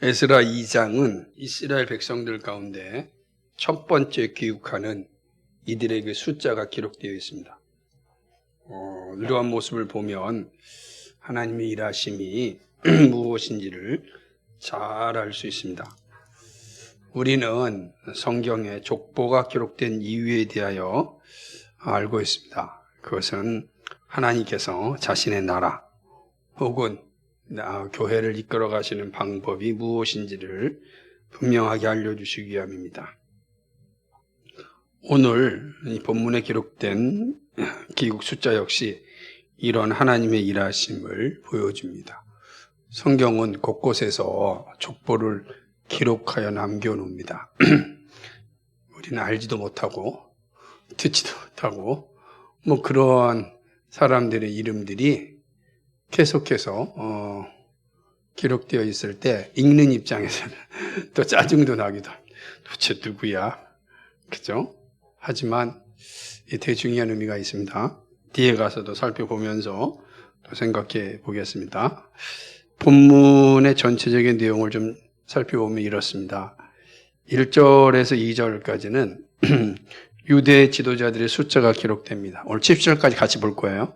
에스라 2장은 이스라엘 백성들 가운데 첫 번째 귀국하는 이들에게 숫자가 기록되어 있습니다. 이러한 모습을 보면 하나님의 일하심이 무엇인지를 잘 알 수 있습니다. 우리는 성경에 족보가 기록된 이유에 대하여 알고 있습니다. 그것은 하나님께서 자신의 나라 혹은 교회를 이끌어 가시는 방법이 무엇인지를 분명하게 알려주시기 위함입니다. 오늘 이 본문에 기록된 귀국 숫자 역시 이런 하나님의 일하심을 보여줍니다. 성경은 곳곳에서 족보를 기록하여 남겨놓습니다. 우리는 알지도 못하고 듣지도 못하고 그런 사람들의 이름들이 계속해서 기록되어 있을 때 읽는 입장에서는 또 짜증도 나기도 합니다. 도대체 누구야? 그죠? 하지만 되게 중요한 의미가 있습니다. 뒤에 가서도 살펴보면서 또 생각해 보겠습니다. 본문의 전체적인 내용을 좀 살펴보면 이렇습니다. 1절에서 2절까지는 유대 지도자들의 숫자가 기록됩니다. 오늘 7절까지 같이 볼 거예요.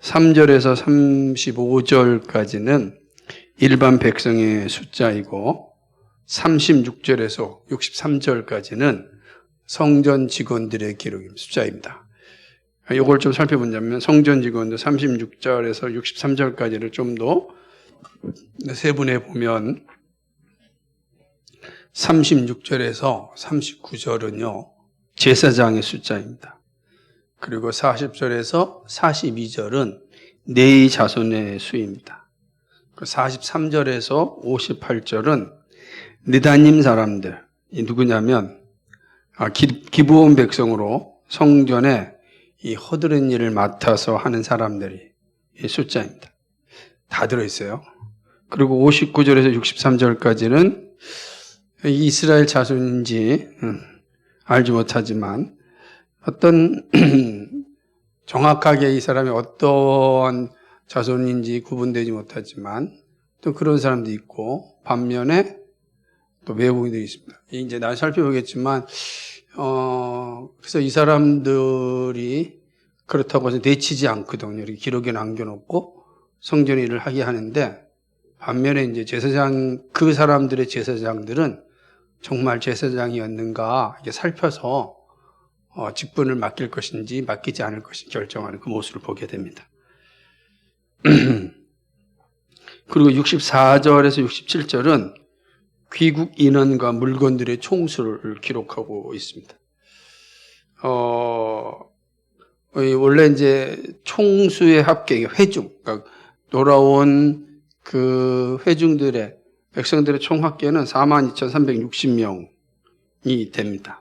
3절에서 35절까지는 일반 백성의 숫자이고 36절에서 63절까지는 성전 직원들의 기록입니다. 숫자입니다. 이걸 좀 살펴보자면 성전 직원들 36절에서 63절까지를 좀 더 세분해 보면 36절에서 39절은요 제사장의 숫자입니다. 그리고 40절에서 42절은 네이 자손의 수입니다. 43절에서 58절은 느다님 사람들, 누구냐면 기브온 백성으로 성전에 이 허드렛 일을 맡아서 하는 사람들이 숫자입니다. 다 들어있어요. 그리고 59절에서 63절까지는 이스라엘 자손인지 알지 못하지만 어떤 정확하게 이 사람이 어떤 자손인지 구분되지 못하지만 또 그런 사람도 있고 반면에 또 외국인도 있습니다. 이제 나중에 살펴보겠지만 그래서 이 사람들이 그렇다고 해서 내치지 않거든요. 이렇게 기록에 남겨놓고 성전 일을 하게 하는데 반면에 이제 제사장 그 사람들의 제사장들은 정말 제사장이었는가 이게 살펴서 직분을 맡길 것인지 맡기지 않을 것인지 결정하는 그 모습을 보게 됩니다. 그리고 64절에서 67절은 귀국 인원과 물건들의 총수를 기록하고 있습니다. 원래 이제 총수의 합계, 회중, 그러니까 돌아온 그 회중들의 백성들의 총 합계는 42,360명이 됩니다.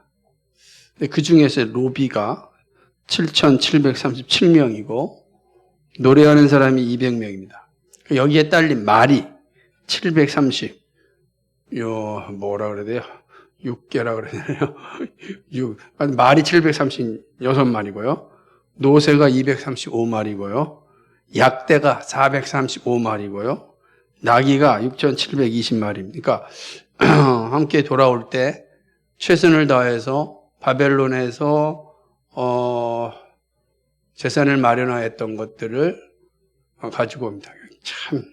그 중에서 로비가 7,737명이고 노래하는 사람이 200명입니다. 여기에 딸린 말이 730, 뭐라 그래야 돼요? 6개라 그래야 되나요? 말이 736마리고요. 노새가 235마리고요. 약대가 435마리고요. 나귀가 6,720마리입니다. 그러니까 함께 돌아올 때 최선을 다해서 바벨론에서 재산을 마련하였던 것들을 가지고 옵니다. 참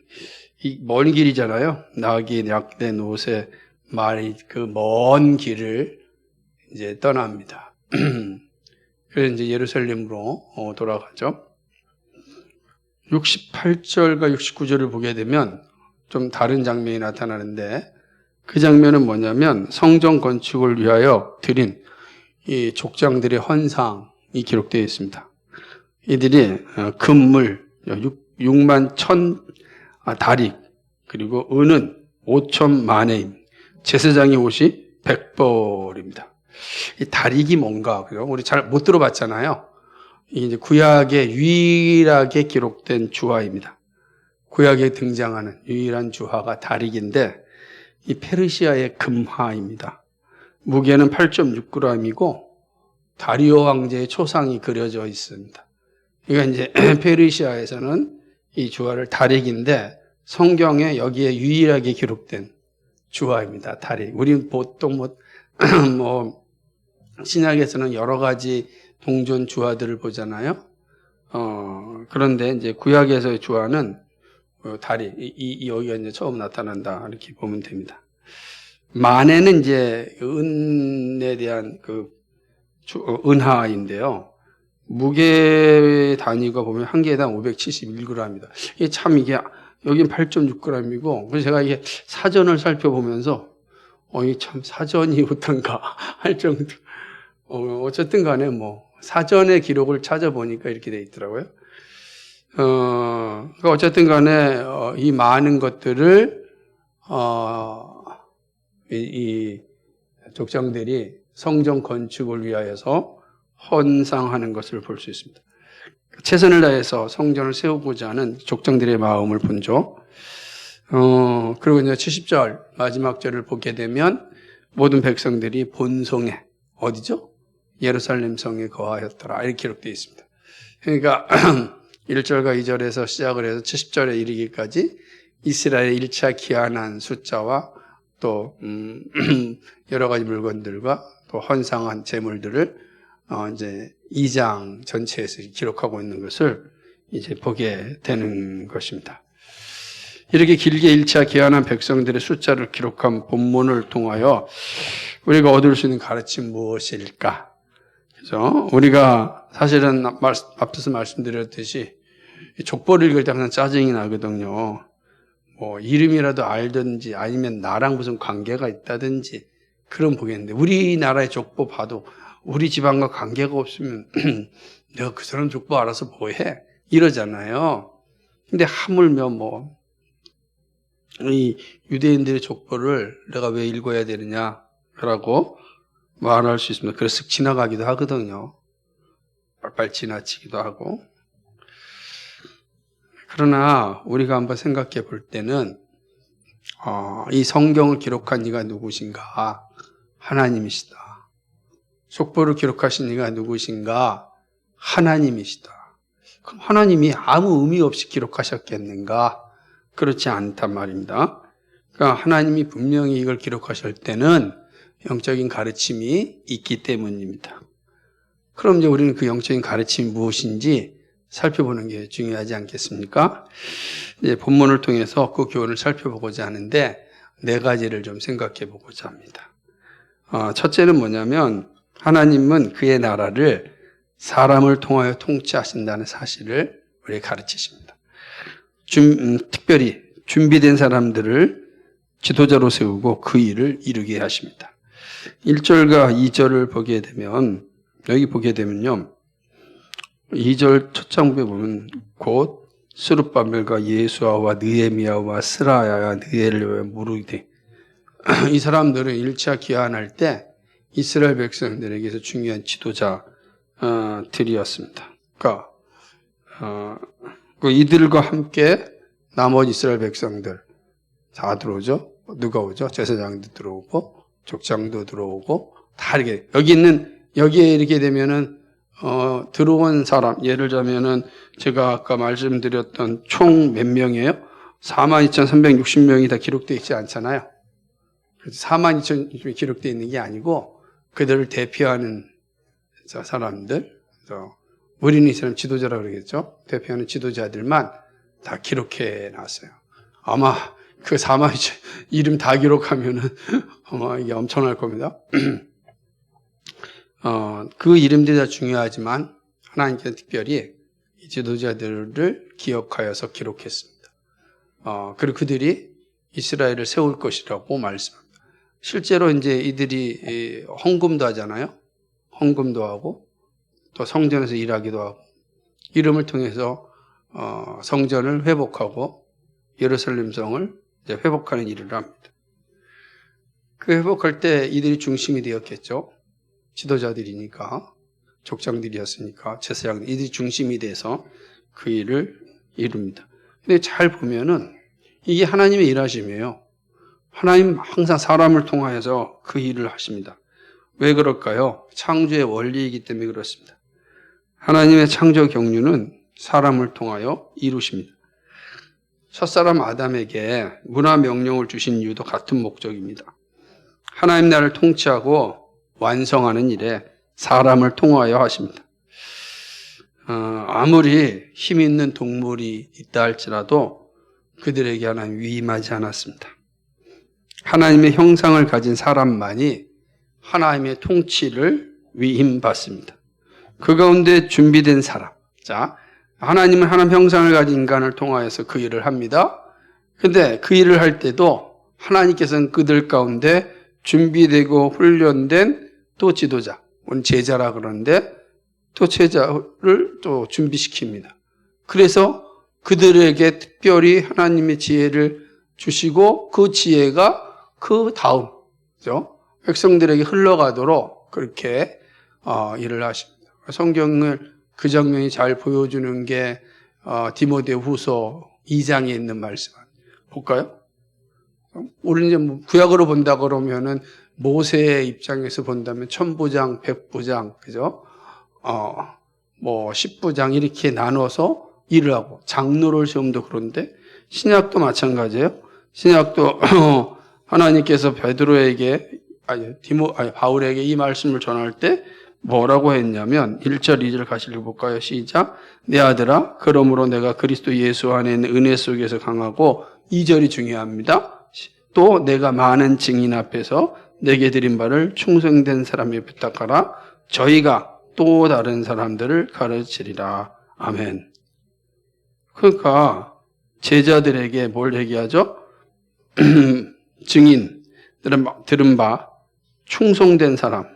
먼 길이잖아요. 나귀, 약대, 노새, 말이 그 먼 길을 이제 떠납니다. 그래서 이제 예루살렘으로 돌아가죠. 68절과 69절을 보게 되면 좀 다른 장면이 나타나는데 그 장면은 뭐냐면 성전 건축을 위하여 드린 이 족장들의 헌상이 기록되어 있습니다. 이들이 금물 6만 1,000 다리 그리고 은은 5천만회임 제사장의 옷이 100벌입니다. 이 다릭이 뭔가 우리 잘 못 들어봤잖아요. 이게 이제 구약에 유일하게 기록된 주화입니다. 구약에 등장하는 유일한 주화가 다릭인데 이 페르시아의 금화입니다. 무게는 8.6g이고 다리오 황제의 초상이 그려져 있습니다. 그러니까 이제 페르시아에서는 이 주화를 다릭인데 성경에 여기에 유일하게 기록된 주화입니다. 다리. 우리는 보통 뭐 신약에서는 여러 가지 동전 주화들을 보잖아요. 그런데 이제 구약에서의 주화는 다리, 여기가 이제 처음 나타난다. 이렇게 보면 됩니다. 만에는 이제 은에 대한 은하인데요. 무게 단위가 보면 한 개당 571g입니다. 이게 여긴 8.6g이고, 그래서 제가 이게 사전을 살펴보면서, 이게 참 사전이 어떤가 할 정도. 어쨌든 간에 사전의 기록을 찾아보니까 이렇게 돼 있더라고요. 그러니까 어쨌든 간에, 이 많은 것들을, 이 족장들이 성전 건축을 위하여서 헌상하는 것을 볼 수 있습니다. 최선을 다해서 성전을 세우고자 하는 족장들의 마음을 본죠. 그리고 이제 70절 마지막 절을 보게 되면 모든 백성들이 본성에 어디죠? 예루살렘 성에 거하였더라 이렇게 기록되어 있습니다. 그러니까 1절과 2절에서 시작을 해서 70절에 이르기까지 이스라엘의 1차 기한한 숫자와 또 여러 가지 물건들과 또 헌상한 제물들을 이제 2장 전체에서 기록하고 있는 것을 이제 보게 되는 것입니다. 이렇게 길게 1차 기한한 백성들의 숫자를 기록한 본문을 통하여 우리가 얻을 수 있는 가르침 무엇일까? 그죠? 우리가 사실은 앞서서 말씀드렸듯이 족보를 읽을 때 항상 짜증이 나거든요. 이름이라도 알든지 아니면 나랑 무슨 관계가 있다든지 그런 보겠는데 우리나라의 족보 봐도 우리 집안과 관계가 없으면 내가 그 사람 족보 알아서 뭐해? 이러잖아요. 근데 하물며 이 유대인들의 족보를 내가 왜 읽어야 되느냐라고 말할 수 있습니다. 그래서 지나가기도 하거든요. 빨빨 지나치기도 하고. 그러나 우리가 한번 생각해 볼 때는 이 성경을 기록한 이가 누구신가? 하나님이시다. 족보를 기록하신 이가 누구신가? 하나님이시다. 그럼 하나님이 아무 의미 없이 기록하셨겠는가? 그렇지 않단 말입니다. 그러니까 하나님이 분명히 이걸 기록하실 때는 영적인 가르침이 있기 때문입니다. 그럼 이제 우리는 그 영적인 가르침이 무엇인지 살펴보는 게 중요하지 않겠습니까? 이제 본문을 통해서 그 교훈을 살펴보고자 하는데 4가지를 좀 생각해 보고자 합니다. 첫째는 뭐냐면 하나님은 그의 나라를 사람을 통하여 통치하신다는 사실을 우리에게 가르치십니다. 특별히 준비된 사람들을 지도자로 세우고 그 일을 이루게 하십니다. 1절과 2절을 보게 되면 여기 보게 되면요. 2절 첫 장부에 보면 곧 스룹바벨과 예수아와 느헤미야와 스라야와 느엘레와 무르데 이 사람들은 1차 기한할 때 이스라엘 백성들에게서 중요한 지도자들이었습니다. 그러니까 이들과 함께 나머지 이스라엘 백성들 다 들어오죠. 누가 오죠? 제사장도 들어오고 족장도 들어오고 다 이렇게 여기에 이렇게 되면은 들어온 사람 예를 들자면은 제가 아까 말씀드렸던 총 몇 명이에요? 42,360명이 다 기록되어 있지 않잖아요. 42,000명이 기록되어 있는 게 아니고 그들을 대표하는 사람들, 우리는 이 사람 지도자라고 그러겠죠. 대표하는 지도자들만 다 기록해 놨어요. 아마 그 42,000 이름 다 기록하면은 아마 이게 엄청날 겁니다. 그 이름들이 다 중요하지만 하나님께서 특별히 이 지도자들을 기억하여서 기록했습니다. 그리고 그들이 이스라엘을 세울 것이라고 말씀합니다. 실제로 이제 이들이 헌금도 하잖아요. 헌금도 하고 또 성전에서 일하기도 하고 이름을 통해서 성전을 회복하고 예루살렘 성을 이제 회복하는 일을 합니다. 그 회복할 때 이들이 중심이 되었겠죠. 지도자들이니까 족장들이었으니까 제사장 이들이 중심이 돼서 그 일을 이룹니다. 근데 잘 보면은 이게 하나님의 일하심이에요. 하나님 항상 사람을 통하여서 그 일을 하십니다. 왜 그럴까요? 창조의 원리이기 때문에 그렇습니다. 하나님의 창조 경륜은 사람을 통하여 이루십니다. 첫사람 아담에게 문화 명령을 주신 이유도 같은 목적입니다. 하나님 나라를 통치하고 완성하는 일에 사람을 통하여 하십니다. 아무리 힘 있는 동물이 있다 할지라도 그들에게 하나님 위임하지 않았습니다. 하나님의 형상을 가진 사람만이 하나님의 통치를 위임받습니다. 그 가운데 준비된 사람. 자, 하나님은 하나님 형상을 가진 인간을 통하여서 그 일을 합니다. 근데 그 일을 할 때도 하나님께서는 그들 가운데 준비되고 훈련된 또 지도자, 제자라 그러는데 또 제자를 또 준비시킵니다. 그래서 그들에게 특별히 하나님의 지혜를 주시고 그 지혜가 그 다음, 그죠? 백성들에게 흘러가도록 그렇게 일을 하십니다. 성경을 그 장면이 잘 보여주는 게 디모데후서 2장에 있는 말씀 볼까요? 우리는 이제 구약으로 본다 그러면은 모세의 입장에서 본다면 천부장, 백부장, 그죠? 10부장 이렇게 나눠서 일을 하고 장로를 세움도 그런데 신약도 마찬가지예요. 신약도 하나님께서 바울에게 이 말씀을 전할 때 뭐라고 했냐면 1절, 2절 같이 읽어볼까요? 시작. 내 아들아, 그러므로 내가 그리스도 예수 안에 있는 은혜 속에서 강하고 2절이 중요합니다. 또 내가 많은 증인 앞에서 내게 드린 바를 충성된 사람에 부탁하라. 저희가 또 다른 사람들을 가르치리라. 아멘. 그러니까 제자들에게 뭘 얘기하죠? 증인, 들은 바, 충성된 사람,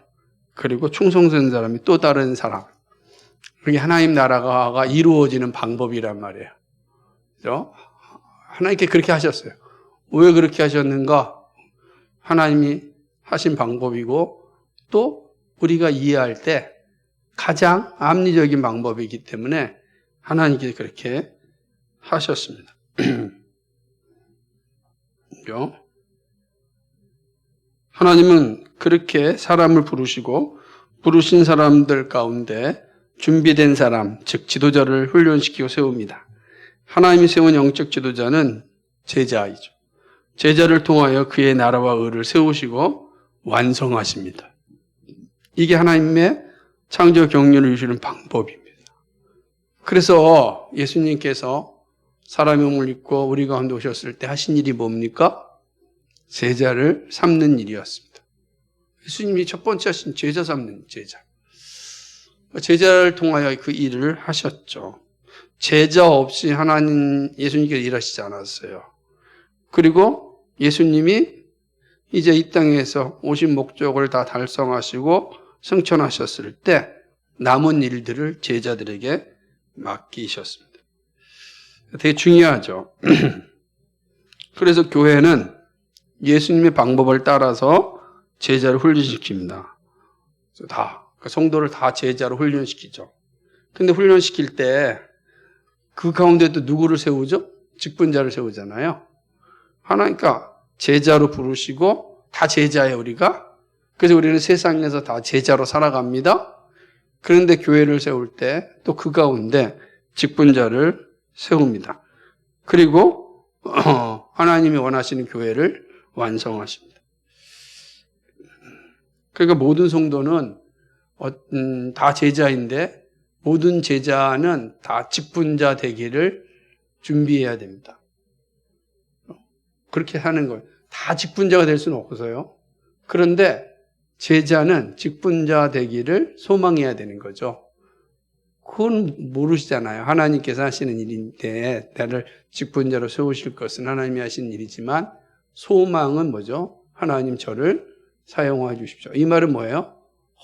그리고 충성된 사람이 또 다른 사람. 그게 하나님 나라가 이루어지는 방법이란 말이에요. 그죠? 하나님께 그렇게 하셨어요. 왜 그렇게 하셨는가? 하나님이 하신 방법이고 또 우리가 이해할 때 가장 합리적인 방법이기 때문에 하나님께 그렇게 하셨습니다. 그죠? 하나님은 그렇게 사람을 부르시고 부르신 사람들 가운데 준비된 사람, 즉 지도자를 훈련시키고 세웁니다. 하나님이 세운 영적 지도자는 제자이죠. 제자를 통하여 그의 나라와 의를 세우시고 완성하십니다. 이게 하나님의 창조 경륜을 이루시는 방법입니다. 그래서 예수님께서 사람의 몸을 입고 우리 가운데 오셨을 때 하신 일이 뭡니까? 제자를 삼는 일이었습니다. 예수님이 첫 번째 하신 제자 삼는 제자. 제자를 통하여 그 일을 하셨죠. 제자 없이 예수님께서 일하시지 않았어요. 그리고 예수님이 이제 이 땅에서 오신 목적을 다 달성하시고 승천하셨을 때 남은 일들을 제자들에게 맡기셨습니다. 되게 중요하죠. 그래서 교회는 예수님의 방법을 따라서 제자를 훈련시킵니다. 성도를 다 제자로 훈련시키죠. 근데 훈련시킬 때 그 가운데도 누구를 세우죠? 직분자를 세우잖아요. 하나니까 제자로 부르시고 다 제자예요, 우리가. 그래서 우리는 세상에서 다 제자로 살아갑니다. 그런데 교회를 세울 때 또 그 가운데 직분자를 세웁니다. 그리고 하나님이 원하시는 교회를 완성하십니다. 그러니까 모든 성도는 다 제자인데 모든 제자는 다 직분자 되기를 준비해야 됩니다. 그렇게 하는 거예요. 다 직분자가 될 수는 없어요. 그런데 제자는 직분자 되기를 소망해야 되는 거죠. 그건 모르시잖아요. 하나님께서 하시는 일인데 나를 직분자로 세우실 것은 하나님이 하시는 일이지만 소망은 뭐죠? 하나님 저를 사용해 주십시오. 이 말은 뭐예요?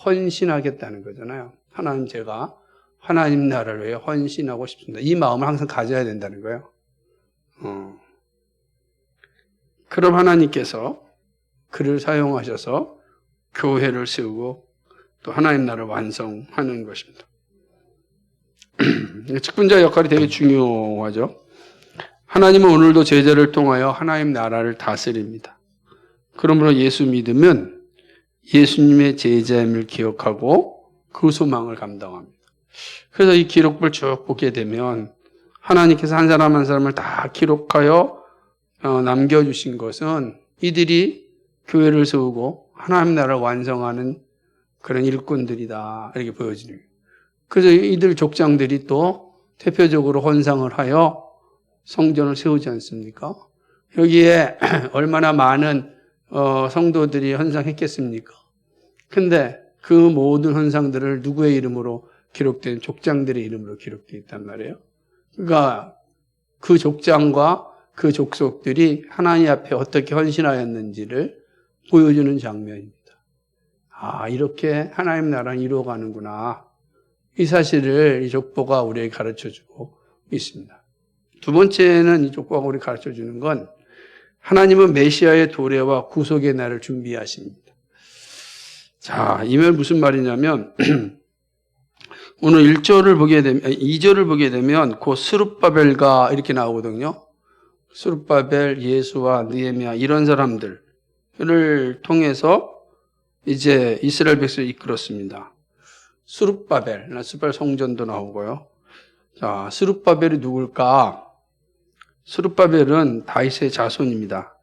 헌신하겠다는 거잖아요. 하나님 제가 하나님 나라를 위해 헌신하고 싶습니다. 이 마음을 항상 가져야 된다는 거예요. 그럼 하나님께서 그를 사용하셔서 교회를 세우고 또 하나님 나라를 완성하는 것입니다. 직분자 역할이 되게 중요하죠. 하나님은 오늘도 제자를 통하여 하나님 나라를 다스립니다. 그러므로 예수 믿으면 예수님의 제자임을 기억하고 그 소망을 감당합니다. 그래서 이 기록부를 쭉 보게 되면 하나님께서 한 사람 한 사람을 다 기록하여 남겨주신 것은 이들이 교회를 세우고 하나님 나라를 완성하는 그런 일꾼들이다, 이렇게 보여지는 거예요. 그래서 이들 족장들이 또 대표적으로 헌상을 하여 성전을 세우지 않습니까? 여기에 얼마나 많은 성도들이 헌상했겠습니까? 근데 그 모든 헌상들을 누구의 이름으로 기록된, 족장들의 이름으로 기록되어 있단 말이에요. 그러니까 그 족장과 그 족속들이 하나님 앞에 어떻게 헌신하였는지를 보여주는 장면입니다. 아, 이렇게 하나님 나라는 이루어가는구나. 이 사실을 이 족보가 우리에게 가르쳐주고 있습니다. 두 번째는 이 족보가 우리에게 가르쳐주는 건 하나님은 메시아의 도래와 구속의 날을 준비하십니다. 자, 이 말 무슨 말이냐면 오늘 1절을 보게 되면, 2절을 보게 되면 곧 스룹바벨과 이렇게 나오거든요. 스룹바벨, 예수와 느헤미야 이런 사람들을 통해서 이제 이스라엘 백성을 이끌었습니다. 스룹바벨 성전도 나오고요. 자, 스룹바벨이 누굴까? 스룹바벨은 다윗의 자손입니다.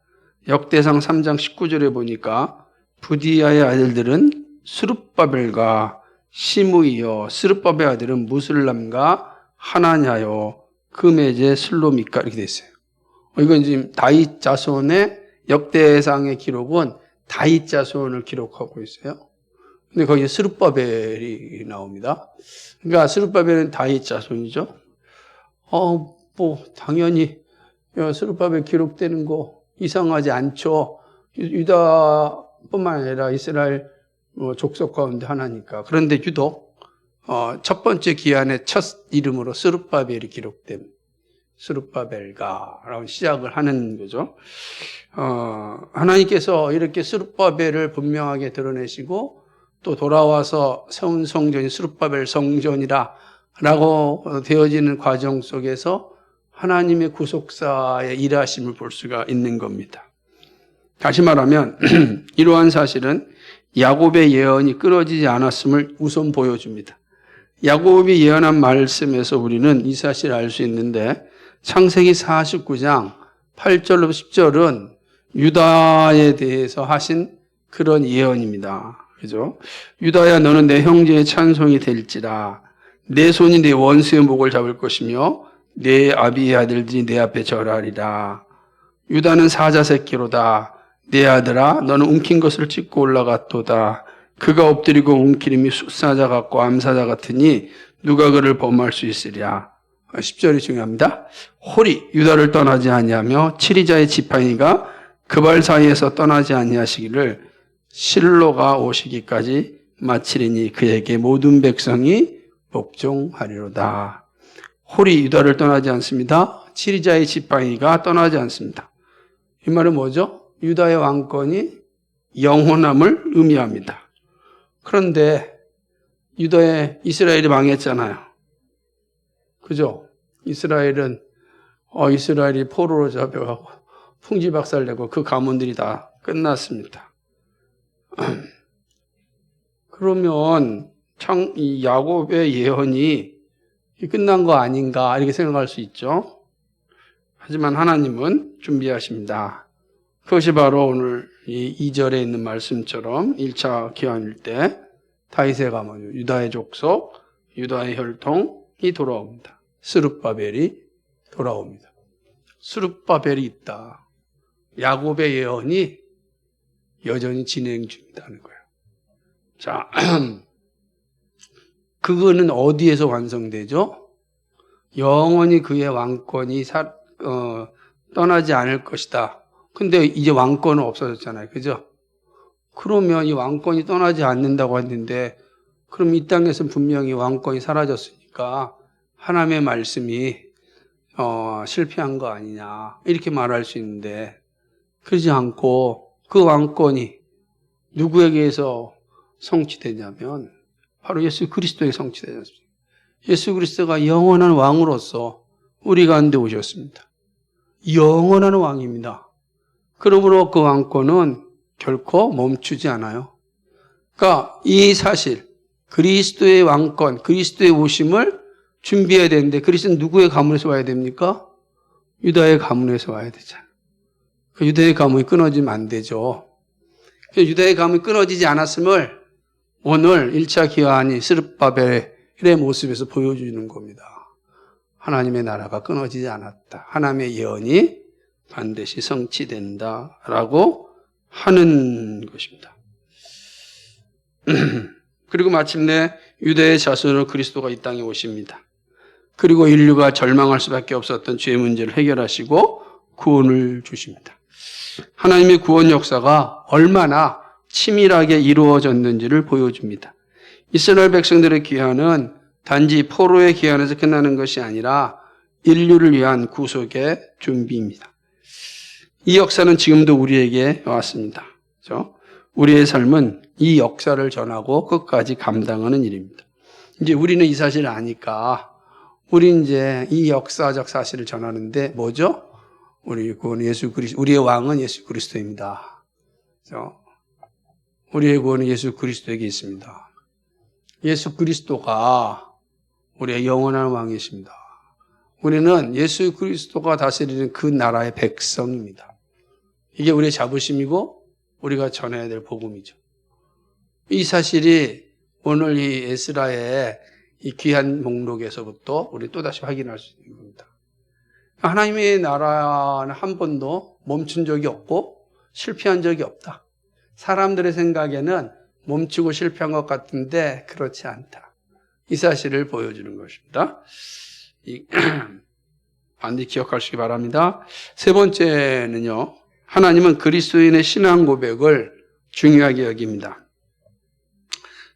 역대상 3장 19절에 보니까 부디아의 아들들은 스룹바벨과 시므이요, 스룹바벨 아들은 무슬람과 하나냐요, 그메제 슬로미까 이렇게 돼 있어요. 이건 지금 다윗 자손의 역대상의 기록은 다윗 자손을 기록하고 있어요. 근데 거기에 스룹바벨이 나옵니다. 그러니까 스룹바벨은 다윗 자손이죠. 당연히 스룹바벨 기록되는 거 이상하지 않죠. 유다뿐만 아니라 이스라엘 족속 가운데 하나니까. 그런데 유독 첫 번째 기한의 첫 이름으로 스룹바벨이 기록된 스룹바벨가라고 시작을 하는 거죠. 하나님께서 이렇게 스룹바벨을 분명하게 드러내시고 또 돌아와서 세운 성전이 스룹바벨 성전이라고 되어지는 과정 속에서 하나님의 구속사의 일하심을 볼 수가 있는 겁니다. 다시 말하면 이러한 사실은 야곱의 예언이 끊어지지 않았음을 우선 보여줍니다. 야곱이 예언한 말씀에서 우리는 이 사실을 알 수 있는데 창세기 49장 8절로 10절은 유다에 대해서 하신 그런 예언입니다. 그죠? 유다야, 너는 내 형제의 찬송이 될지라. 내 손이 내 원수의 목을 잡을 것이며 내 아비의 아들들이 내 앞에 절하리라. 유다는 사자 새끼로다. 내 아들아, 너는 움킨 것을 찢고 올라갔도다. 그가 엎드리고 움키림이 숫사자 같고 암사자 같으니 누가 그를 범할 수 있으랴. 10절이 중요합니다. 홀이 유다를 떠나지 아니하며 치리자의 지팡이가 그 발 사이에서 떠나지 아니하시기를 실로가 오시기까지 마치리니 그에게 모든 백성이 복종하리로다. 홀이 유다를 떠나지 않습니다. 치리자의 지팡이가 떠나지 않습니다. 이 말은 뭐죠? 유다의 왕권이 영원함을 의미합니다. 그런데 이스라엘이 망했잖아요. 그죠? 이스라엘이 포로로 잡혀가고 풍지박살내고 그 가문들이 다 끝났습니다. 그러면 이 야곱의 예언이 끝난 거 아닌가 이렇게 생각할 수 있죠. 하지만 하나님은 준비하십니다. 그것이 바로 오늘 이 2절에 있는 말씀처럼 1차 기한일 때 다윗의 가문, 유다의 족속, 유다의 혈통이 돌아옵니다. 스룹바벨이 돌아옵니다. 스룹바벨이 있다. 야곱의 예언이 여전히 진행 중이라는 거예요. 자, 그거는 어디에서 완성되죠? 영원히 그의 왕권이 떠나지 않을 것이다. 근데 이제 왕권은 없어졌잖아요. 그죠? 그러면 이 왕권이 떠나지 않는다고 했는데, 그럼 이 땅에서는 분명히 왕권이 사라졌으니까 하나님의 말씀이 실패한 거 아니냐 이렇게 말할 수 있는데, 그러지 않고 그 왕권이 누구에게서 성취되냐면 바로 예수 그리스도에 성취되지 않습니까? 예수 그리스도가 영원한 왕으로서 우리 가운데 오셨습니다. 영원한 왕입니다. 그러므로 그 왕권은 결코 멈추지 않아요. 그러니까 이 사실, 그리스도의 왕권, 그리스도의 오심을 준비해야 되는데 그리스도는 누구의 가문에서 와야 됩니까? 유다의 가문에서 와야 되잖아요. 유다의 가문이 끊어지면 안 되죠. 유다의 가문이 끊어지지 않았음을 오늘 1차 기한이 스룹바벨의 모습에서 보여주는 겁니다. 하나님의 나라가 끊어지지 않았다. 하나님의 예언이 반드시 성취된다라고 하는 것입니다. 그리고 마침내 유대의 자손으로 그리스도가 이 땅에 오십니다. 그리고 인류가 절망할 수밖에 없었던 죄 문제를 해결하시고 구원을 주십니다. 하나님의 구원 역사가 얼마나 치밀하게 이루어졌는지를 보여줍니다. 이스라엘 백성들의 귀환은 단지 포로의 귀환에서 끝나는 것이 아니라 인류를 위한 구속의 준비입니다. 이 역사는 지금도 우리에게 왔습니다. 그렇죠? 우리의 삶은 이 역사를 전하고 끝까지 감당하는 일입니다. 이제 우리는 이 사실을 아니까 우리 이제 이 역사적 사실을 전하는데 뭐죠? 우리 구원 예수 그리스도, 우리의 왕은 예수 그리스도입니다. 그렇죠? 우리의 구원은 예수 그리스도에게 있습니다. 예수 그리스도가 우리의 영원한 왕이십니다. 우리는 예수 그리스도가 다스리는 그 나라의 백성입니다. 이게 우리의 자부심이고 우리가 전해야 될 복음이죠. 이 사실이 오늘 이 에스라의 이 귀한 목록에서부터 우리 또다시 확인할 수 있는 겁니다. 하나님의 나라는 한 번도 멈춘 적이 없고 실패한 적이 없다. 사람들의 생각에는 멈추고 실패한 것 같은데 그렇지 않다. 이 사실을 보여주는 것입니다. 반드시 기억하시기 바랍니다. 세 번째는요. 하나님은 그리스도인의 신앙 고백을 중요하게 여깁니다.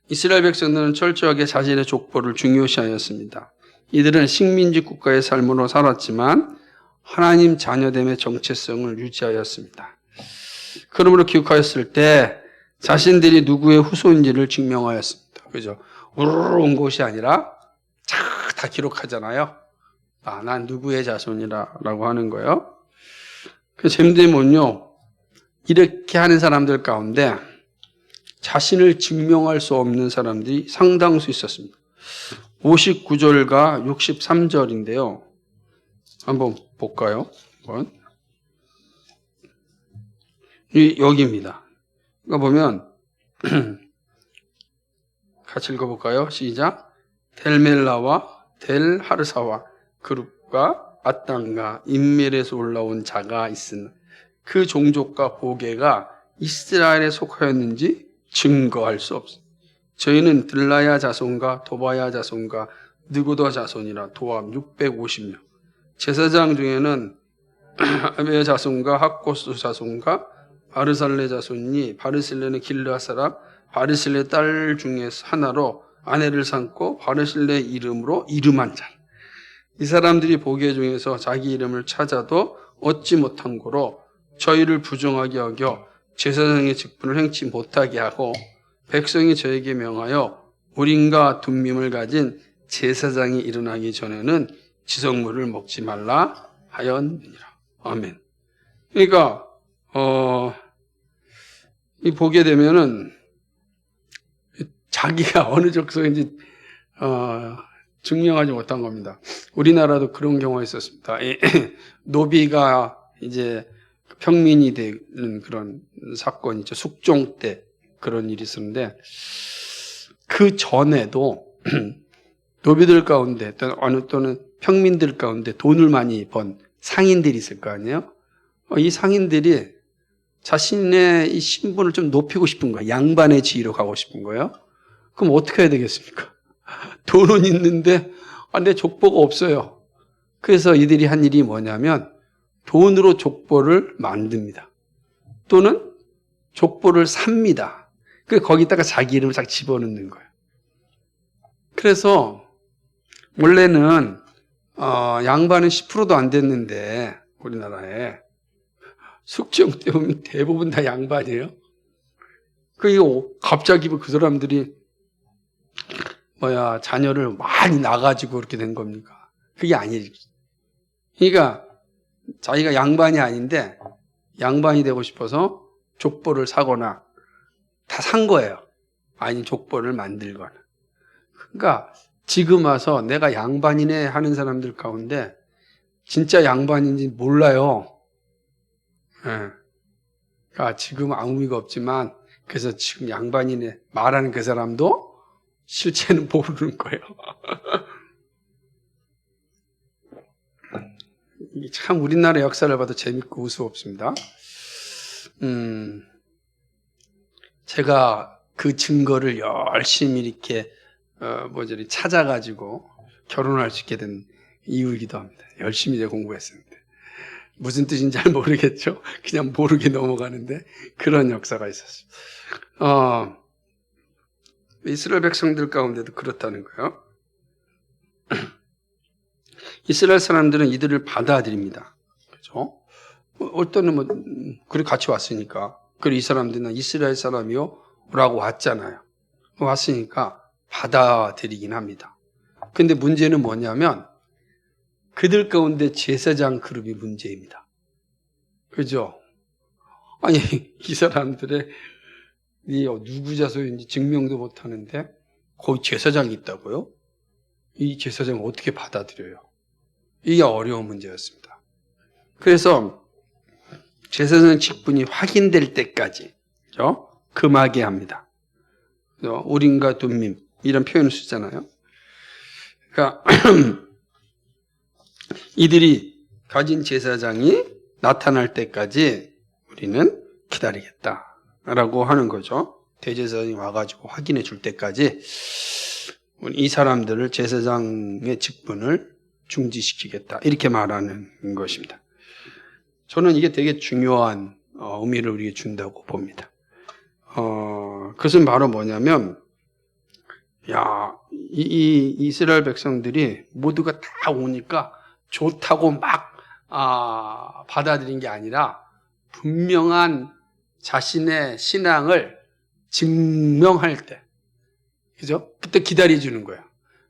이스라엘 백성들은 철저하게 자신의 족보를 중요시하였습니다. 이들은 식민지 국가의 삶으로 살았지만 하나님 자녀됨의 정체성을 유지하였습니다. 그러므로 기억하였을 때 자신들이 누구의 후손인지를 증명하였습니다. 그죠? 우르르 온 곳이 아니라 다 기록하잖아요. 난 누구의 자손이라고 하는 거예요. 그 재미있는요, 이렇게 하는 사람들 가운데 자신을 증명할 수 없는 사람들이 상당수 있었습니다. 59절과 63절인데요. 한번 볼까요? 여기입니다. 그러니까 보면 같이 읽어볼까요? 시작. 델멜라와 델하르사와 그룹과 아땅과 인멜에서 올라온 자가 있으나 그 종족과 보게가 이스라엘에 속하였는지 증거할 수 없습니다. 저희는 들라야 자손과 도바야 자손과 느고다 자손이라 도합 650명. 제사장 중에는 아베 자손과 학고스 자손과 바르살레 자손이 바르실레는 길르앗 사람 바르실레 딸 중에 하나로 아내를 삼고 바르실레 이름으로 이름한 자. 이 사람들이 보게 중에서 자기 이름을 찾아도 얻지 못한 고로 저희를 부정하게 여겨 제사장의 직분을 행치 못하게 하고 백성이 저에게 명하여 우린과 둠밈을 가진 제사장이 일어나기 전에는 지성물을 먹지 말라 하였느니라. 아멘. 그러니까 이 보게 되면은 자기가 어느 족속인지 증명하지 못한 겁니다. 우리나라도 그런 경우가 있었습니다. 노비가 이제 평민이 되는 그런 사건이죠. 숙종 때 그런 일이 있었는데 그 전에도 노비들 가운데 또는 평민들 가운데 돈을 많이 번 상인들이 있을 거 아니에요. 이 상인들이 자신의 이 신분을 좀 높이고 싶은 거예요. 양반의 지위로 가고 싶은 거예요. 그럼 어떻게 해야 되겠습니까? 돈은 있는데 내 족보가 없어요. 그래서 이들이 한 일이 뭐냐면 돈으로 족보를 만듭니다. 또는 족보를 삽니다. 그래서 거기다가 자기 이름을 딱 집어넣는 거예요. 그래서 원래는 양반은 10%도 안 됐는데 우리나라에 숙종 때 보면 대부분 다 양반이에요. 갑자기 그 사람들이 자녀를 많이 낳아가지고 그렇게 된 겁니까? 그게 아니지. 그러니까 자기가 양반이 아닌데 양반이 되고 싶어서 족보를 사거나 다 산 거예요. 아니 족보를 만들거나. 그러니까 지금 와서 내가 양반이네 하는 사람들 가운데 진짜 양반인지 몰라요. 예. 그러니까 지금 아무 의미가 없지만 그래서 지금 양반이네 말하는 그 사람도 실체는 모르는 거예요. 참 우리나라 역사를 봐도 재밌고 우스웠습니다. 제가 그 증거를 열심히 이렇게 찾아가지고 결혼할 수 있게 된 이유이기도 합니다. 열심히 이제 공부했었는데 무슨 뜻인지 잘 모르겠죠. 그냥 모르게 넘어가는데 그런 역사가 있었어요. 이스라엘 백성들 가운데도 그렇다는 거예요. 이스라엘 사람들은 이들을 받아들입니다. 그렇죠? 어떤 그래 같이 왔으니까. 그리고 이 사람들은 이스라엘 사람이요 라고 왔잖아요. 왔으니까 받아들이긴 합니다. 근데 문제는 뭐냐면 그들 가운데 제사장 그룹이 문제입니다. 그죠? 아니 이 사람들의 누구 자손인지 증명도 못하는데 거기 제사장이 있다고요? 이 제사장을 어떻게 받아들여요? 이게 어려운 문제였습니다. 그래서 제사장 직분이 확인될 때까지 금하게 합니다. 우림과 둠밈 이런 표현을 쓰잖아요. 그러니까 이들이 가진 제사장이 나타날 때까지 우리는 기다리겠다라고 하는 거죠. 대제사장이 와가지고 확인해 줄 때까지 이 사람들을 제사장의 직분을 중지시키겠다 이렇게 말하는 것입니다. 저는 이게 되게 중요한 의미를 우리에게 준다고 봅니다. 그것은 바로 뭐냐면 이 이스라엘 백성들이 모두가 다 오니까 좋다고 막 받아들인 게 아니라 분명한 자신의 신앙을 증명할 때, 그죠? 그때 기다려주는 거예요.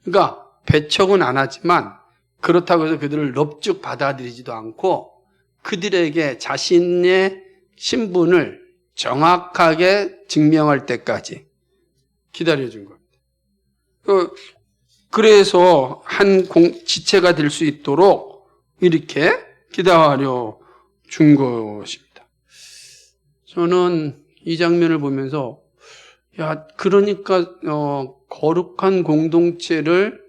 그러니까 배척은 안 하지만 그렇다고 해서 그들을 넙죽 받아들이지도 않고 그들에게 자신의 신분을 정확하게 증명할 때까지 기다려준 겁니다. 그래서 한 지체가 될 수 있도록 이렇게 기다려 준 것입니다. 저는 이 장면을 보면서 그러니까 거룩한 공동체를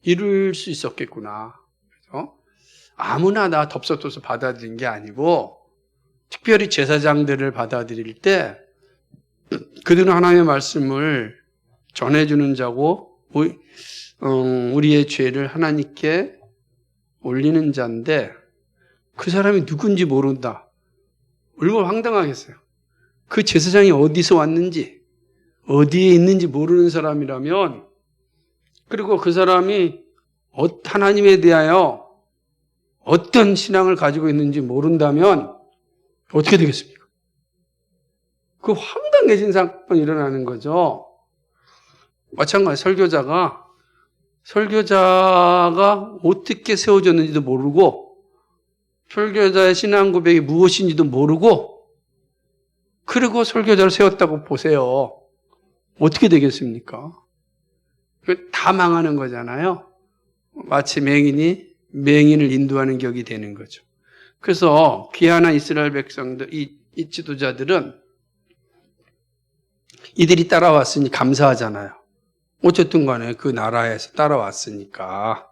이룰 수 있었겠구나. 그렇죠? 아무나 다 덥석덥석 받아들인 게 아니고 특별히 제사장들을 받아들일 때 그들은 하나님의 말씀을 전해주는 자고 우리의 죄를 하나님께 올리는 자인데 그 사람이 누군지 모른다. 얼마나 황당하겠어요. 그 제사장이 어디서 왔는지 어디에 있는지 모르는 사람이라면 그리고 그 사람이 하나님에 대하여 어떤 신앙을 가지고 있는지 모른다면 어떻게 되겠습니까? 그 황당해진 사건이 일어나는 거죠. 마찬가지 설교자가 어떻게 세워졌는지도 모르고 설교자의 신앙 고백이 무엇인지도 모르고 그리고 설교자를 세웠다고 보세요. 어떻게 되겠습니까? 다 망하는 거잖아요. 마치 맹인이 맹인을 인도하는 격이 되는 거죠. 그래서 귀한한 이스라엘 백성들, 이 지도자들은 이들이 따라왔으니 감사하잖아요. 어쨌든 간에 그 나라에서 따라왔으니까.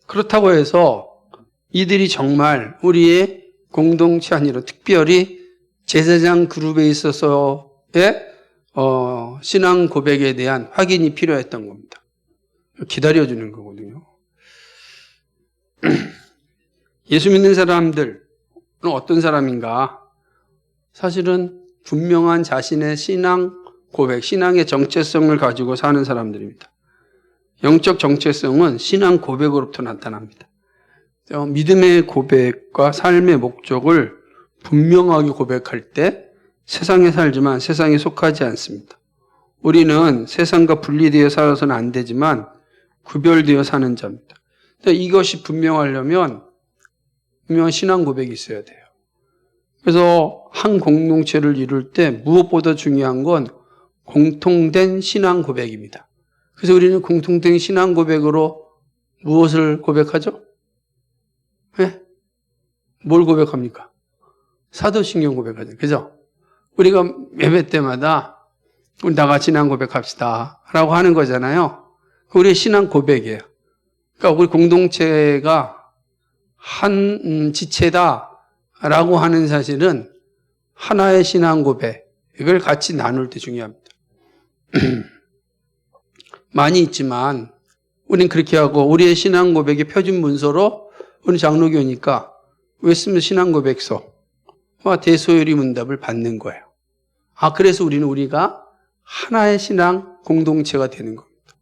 그렇다고 해서 이들이 정말 우리의 공동체 아니라 특별히 제사장 그룹에 있어서의 신앙 고백에 대한 확인이 필요했던 겁니다. 기다려주는 거거든요. 예수 믿는 사람들은 어떤 사람인가? 사실은 분명한 자신의 신앙 고백, 신앙의 정체성을 가지고 사는 사람들입니다. 영적 정체성은 신앙 고백으로부터 나타납니다. 믿음의 고백과 삶의 목적을 분명하게 고백할 때 세상에 살지만 세상에 속하지 않습니다. 우리는 세상과 분리되어 살아서는 안 되지만 구별되어 사는 자입니다. 이것이 분명하려면 분명한 신앙 고백이 있어야 돼요. 그래서 한 공동체를 이룰 때 무엇보다 중요한 건 공통된 신앙 고백입니다. 그래서 우리는 공통된 신앙 고백으로 무엇을 고백하죠? 네? 뭘 고백합니까? 사도신경 고백하죠. 그죠? 우리가 예배 때마다 우리 다 같이 신앙 고백합시다 라고 하는 거잖아요. 우리의 신앙 고백이에요. 그러니까 우리 공동체가 한 지체다라고 하는 사실은 하나의 신앙 고백을 같이 나눌 때 중요합니다. 많이 있지만 우리는 그렇게 하고 우리의 신앙 고백의 표준 문서로 우리 장로교니까 웨스트민스터 신앙 고백서와 대소요리 문답을 받는 거예요. 그래서 우리가 하나의 신앙 공동체가 되는 겁니다.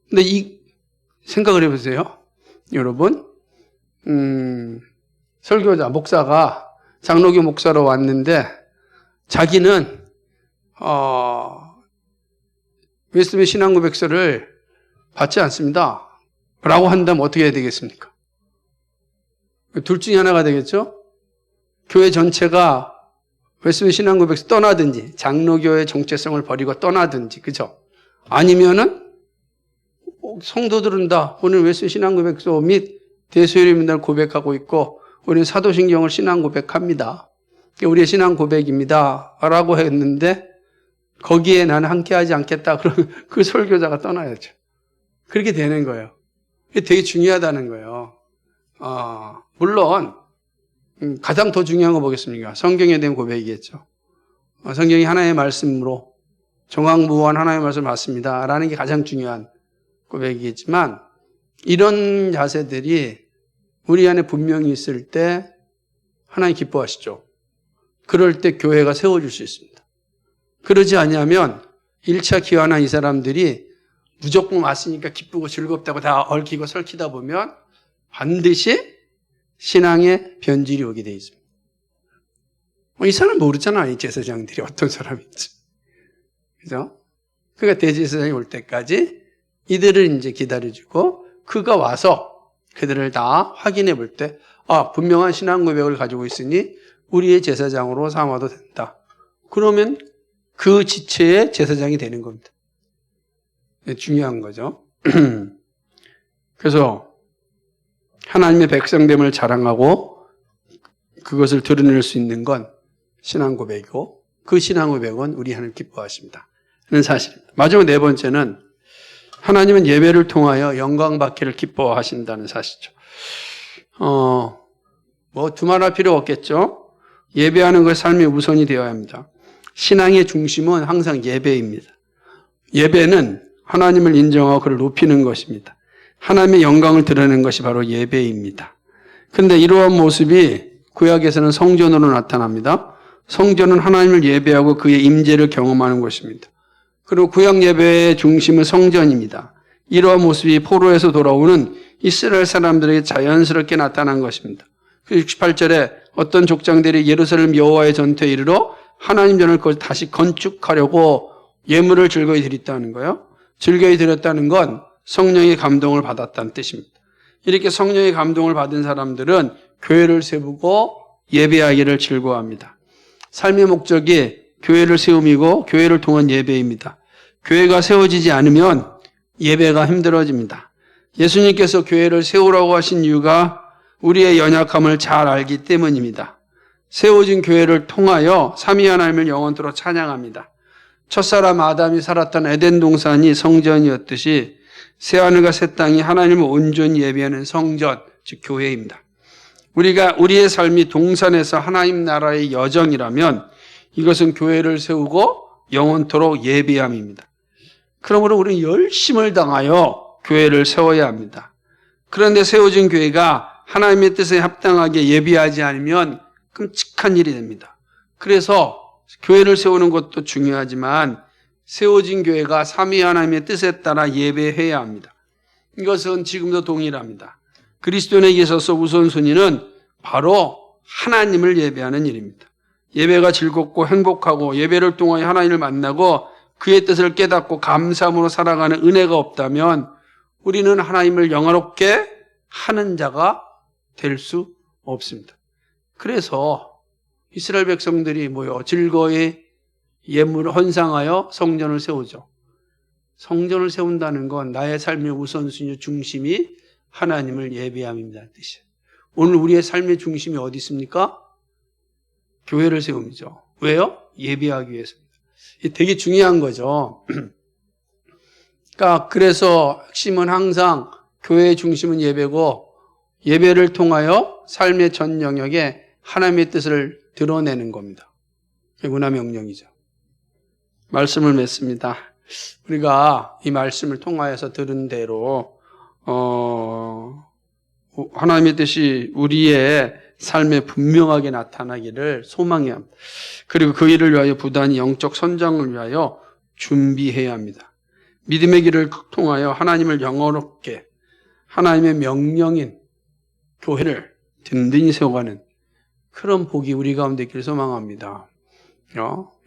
근데 이 생각을 해보세요. 여러분, 설교자, 목사가 장로교 목사로 왔는데 자기는 웨스트민스터 신앙 고백서를 받지 않습니다. 라고 한다면 어떻게 해야 되겠습니까? 둘 중에 하나가 되겠죠? 교회 전체가 웨스트민스터 신앙 고백서 떠나든지 장로교의 정체성을 버리고 떠나든지, 그죠? 아니면은 성도들은 다 오늘 웨스트민스터 신앙 고백서 및 대소요리 문답을 고백하고 있고 우리는 사도신경을 신앙 고백합니다. 우리의 신앙 고백입니다. 라고 했는데 거기에 나는 함께하지 않겠다. 그러면 그 설교자가 떠나야죠. 그렇게 되는 거예요. 이게 되게 중요하다는 거예요. 물론 가장 더 중요한 거 보겠습니까? 성경에 대한 고백이겠죠. 성경이 하나의 말씀으로 정확무한 하나의 말씀 맞습니다. 라는 게 가장 중요한 고백이겠지만 이런 자세들이 우리 안에 분명히 있을 때 하나님 기뻐하시죠. 그럴 때 교회가 세워질 수 있습니다. 그러지 않으면 1차 기원한 이 사람들이 무조건 왔으니까 기쁘고 즐겁다고 다 얽히고 설키다 보면 반드시 신앙의 변질이 오게 돼 있습니다. 이 사람 모르잖아, 이 제사장들이 어떤 사람인지. 그죠? 그러니까 대제사장이 올 때까지 이들을 이제 기다려주고 그가 와서 그들을 다 확인해 볼 때, 분명한 신앙 고백을 가지고 있으니 우리의 제사장으로 삼아도 된다. 그러면 그 지체의 제사장이 되는 겁니다. 중요한 거죠. 그래서 하나님의 백성됨을 자랑하고 그것을 드러낼 수 있는 건 신앙 고백이고 그 신앙 고백은 우리 하나님 기뻐하십니다. 하는 사실입니다. 마지막 네 번째는 하나님은 예배를 통하여 영광 받기를 기뻐하신다는 사실이죠. 두말할 필요 없겠죠. 예배하는 것 삶의 우선이 되어야 합니다. 신앙의 중심은 항상 예배입니다. 예배는 하나님을 인정하고 그를 높이는 것입니다. 하나님의 영광을 드러내는 것이 바로 예배입니다. 그런데 이러한 모습이 구약에서는 성전으로 나타납니다. 성전은 하나님을 예배하고 그의 임재를 경험하는 것입니다. 그리고 구약 예배의 중심은 성전입니다. 이러한 모습이 포로에서 돌아오는 이스라엘 사람들에게 자연스럽게 나타난 것입니다. 68절에 어떤 족장들이 예루살렘 여호와의 전투에 이르러 하나님 전을 다시 건축하려고 예물을 즐거이 드렸다는 거예요. 즐거이 드렸다는 건 성령의 감동을 받았다는 뜻입니다. 이렇게 성령의 감동을 받은 사람들은 교회를 세우고 예배하기를 즐거워합니다. 삶의 목적이 교회를 세움이고 교회를 통한 예배입니다. 교회가 세워지지 않으면 예배가 힘들어집니다. 예수님께서 교회를 세우라고 하신 이유가 우리의 연약함을 잘 알기 때문입니다. 세워진 교회를 통하여 삼위 하나님을 영원토록 찬양합니다. 첫사람 아담이 살았던 에덴 동산이 성전이었듯이 새하늘과 새 땅이 하나님을 온전히 예배하는 성전, 즉 교회입니다. 우리의 삶이 동산에서 하나님 나라의 여정이라면 이것은 교회를 세우고 영원토록 예배함입니다. 그러므로 우리는 열심을 당하여 교회를 세워야 합니다. 그런데 세워진 교회가 하나님의 뜻에 합당하게 예배하지 않으면 끔찍한 일이 됩니다. 그래서 교회를 세우는 것도 중요하지만 세워진 교회가 삼위 하나님의 뜻에 따라 예배해야 합니다. 이것은 지금도 동일합니다. 그리스도인에게 있어서 우선순위는 바로 하나님을 예배하는 일입니다. 예배가 즐겁고 행복하고 예배를 통하여 하나님을 만나고 그의 뜻을 깨닫고 감사함으로 살아가는 은혜가 없다면 우리는 하나님을 영화롭게 하는 자가 될 수 없습니다. 그래서 이스라엘 백성들이 즐거이 예물을 헌상하여 성전을 세우죠. 성전을 세운다는 건 나의 삶의 우선순위 중심이 하나님을 예배함입니다. 뜻이에요. 오늘 우리의 삶의 중심이 어디 있습니까? 교회를 세움이죠. 왜요? 예배하기 위해서입니다. 이게 되게 중요한 거죠. 그러니까 그래서 핵심은 항상 교회의 중심은 예배고 예배를 통하여 삶의 전 영역에 하나님의 뜻을 드러내는 겁니다. 이게 문화명령이죠. 말씀을 맺습니다. 우리가 이 말씀을 통하여서 들은 대로 하나님의 뜻이 우리의 삶에 분명하게 나타나기를 소망해야 합니다. 그리고 그 일을 위하여 부단히 영적 선장을 위하여 준비해야 합니다. 믿음의 길을 통하여 하나님을 영원롭게 하나님의 명령인 교회를 든든히 세워가는 그런 복이 우리 가운데 있기를 소망합니다.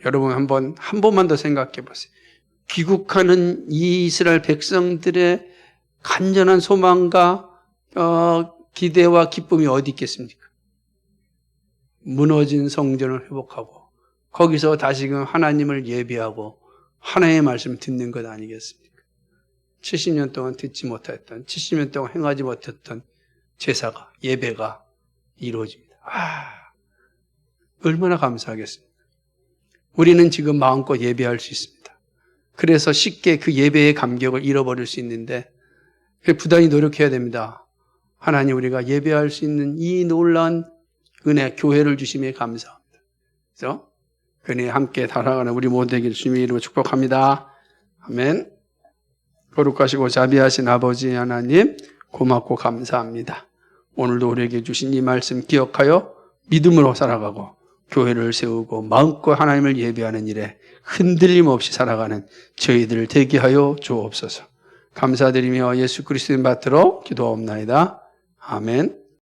여러분 한 번만 더 생각해 보세요. 귀국하는 이 이스라엘 백성들의 간절한 소망과 기대와 기쁨이 어디 있겠습니까? 무너진 성전을 회복하고 거기서 다시금 하나님을 예배하고 하나님의 말씀을 듣는 것 아니겠습니까? 70년 동안 듣지 못했던 70년 동안 행하지 못했던 제사가 예배가 이루어집니다. 얼마나 감사하겠습니까? 우리는 지금 마음껏 예배할 수 있습니다. 그래서 쉽게 그 예배의 감격을 잃어버릴 수 있는데 부단히 노력해야 됩니다. 하나님 우리가 예배할 수 있는 이 놀라운 은혜, 교회를 주심에 감사합니다. 그래서 그 은혜에 함께 살아가는 우리 모두에게 주님의 이름으로 축복합니다. 아멘. 거룩하시고 자비하신 아버지 하나님 고맙고 감사합니다. 오늘도 우리에게 주신 이 말씀 기억하여 믿음으로 살아가고 교회를 세우고 마음껏 하나님을 예배하는 일에 흔들림 없이 살아가는 저희들을 되게 하여 주옵소서. 감사드리며 예수 그리스도의 받들어 기도하옵나이다. 아멘.